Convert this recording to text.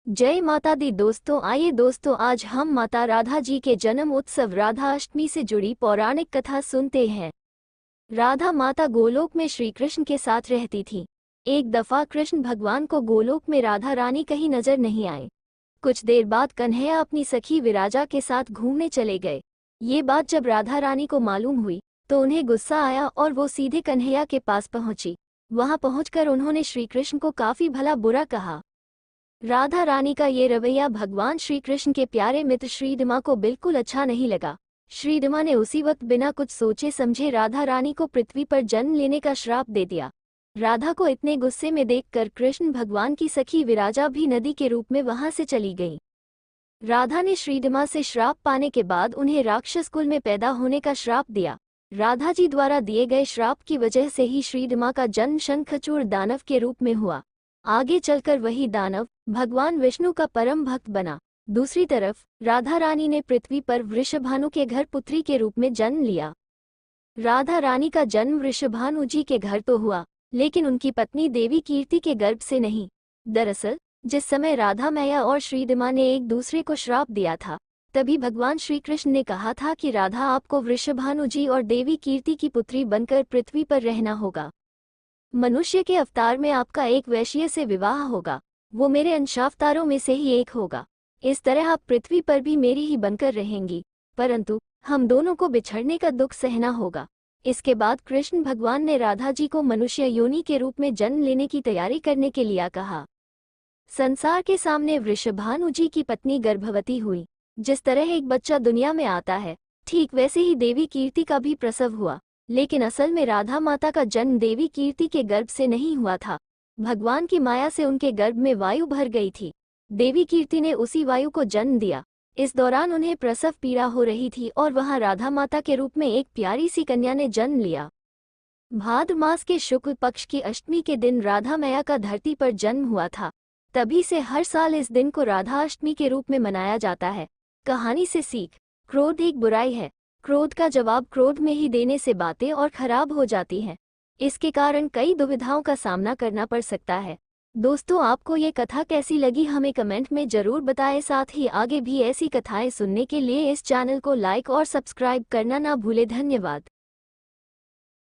जय माता दी दोस्तों, आइए दोस्तों आज हम माता राधा जी के जन्म उत्सव राधा अष्टमी से जुड़ी पौराणिक कथा सुनते हैं। राधा माता गोलोक में श्री कृष्ण के साथ रहती थी। एक दफा कृष्ण भगवान को गोलोक में राधा रानी कहीं नजर नहीं आए। कुछ देर बाद कन्हैया अपनी सखी विराजा के साथ घूमने चले गए। ये बात जब राधा रानी को मालूम हुई तो उन्हें गुस्सा आया और वो सीधे कन्हैया के पास पहुंची। वहां पहुंचकर उन्होंने श्री कृष्ण को काफी भला बुरा कहा। राधा रानी का ये रवैया भगवान श्री कृष्ण के प्यारे मित्र श्रीदमा को बिल्कुल अच्छा नहीं लगा। श्रीदमा ने उसी वक्त बिना कुछ सोचे समझे राधा रानी को पृथ्वी पर जन्म लेने का श्राप दे दिया। राधा को इतने गुस्से में देखकर कृष्ण भगवान की सखी विराजा भी नदी के रूप में वहां से चली गई। राधा ने श्रीदमा से श्राप पाने के बाद उन्हें राक्षस कुल में पैदा होने का श्राप दिया। राधा जी द्वारा दिए गए श्राप की वजह से ही श्रीदमा का जन्म शंखचूड़ दानव के रूप में हुआ। आगे चलकर वही दानव भगवान विष्णु का परम भक्त बना। दूसरी तरफ राधा रानी ने पृथ्वी पर वृषभानु के घर पुत्री के रूप में जन्म लिया। राधा रानी का जन्म वृषभानु जी के घर तो हुआ, लेकिन उनकी पत्नी देवी कीर्ति के गर्भ से नहीं। दरअसल जिस समय राधा मैया और श्रीदमा ने एक दूसरे को श्राप दिया था, तभी भगवान श्री कृष्ण ने कहा था कि राधा आपको वृषभानु जी और देवी कीर्ति की पुत्री बनकर पृथ्वी पर रहना होगा। मनुष्य के अवतार में आपका एक वैश्य से विवाह होगा, वो मेरे अंशावतारों में से ही एक होगा। इस तरह आप पृथ्वी पर भी मेरी ही बनकर रहेंगी, परंतु हम दोनों को बिछड़ने का दुख सहना होगा। इसके बाद कृष्ण भगवान ने राधा जी को मनुष्य योनि के रूप में जन्म लेने की तैयारी करने के लिए कहा। संसार के सामने वृषभानु जी की पत्नी गर्भवती हुई। जिस तरह एक बच्चा दुनिया में आता है, ठीक वैसे ही देवी कीर्ति का भी प्रसव हुआ। लेकिन असल में राधा माता का जन्म देवी कीर्ति के गर्भ से नहीं हुआ था। भगवान की माया से उनके गर्भ में वायु भर गई थी। देवी कीर्ति ने उसी वायु को जन्म दिया। इस दौरान उन्हें प्रसव पीड़ा हो रही थी और वहां राधा माता के रूप में एक प्यारी सी कन्या ने जन्म लिया। भाद्र मास के शुक्ल पक्ष की अष्टमी के दिन राधा मैया का धरती पर जन्म हुआ था। तभी से हर साल इस दिन को राधा अष्टमी के रूप में मनाया जाता है। कहानी से सीख: क्रोध एक बुराई है। क्रोध का जवाब क्रोध में ही देने से बातें और खराब हो जाती हैं। इसके कारण कई दुविधाओं का सामना करना पड़ सकता है। दोस्तों, आपको ये कथा कैसी लगी हमें कमेंट में जरूर बताएं। साथ ही आगे भी ऐसी कथाएं सुनने के लिए इस चैनल को लाइक और सब्सक्राइब करना ना भूलें। धन्यवाद।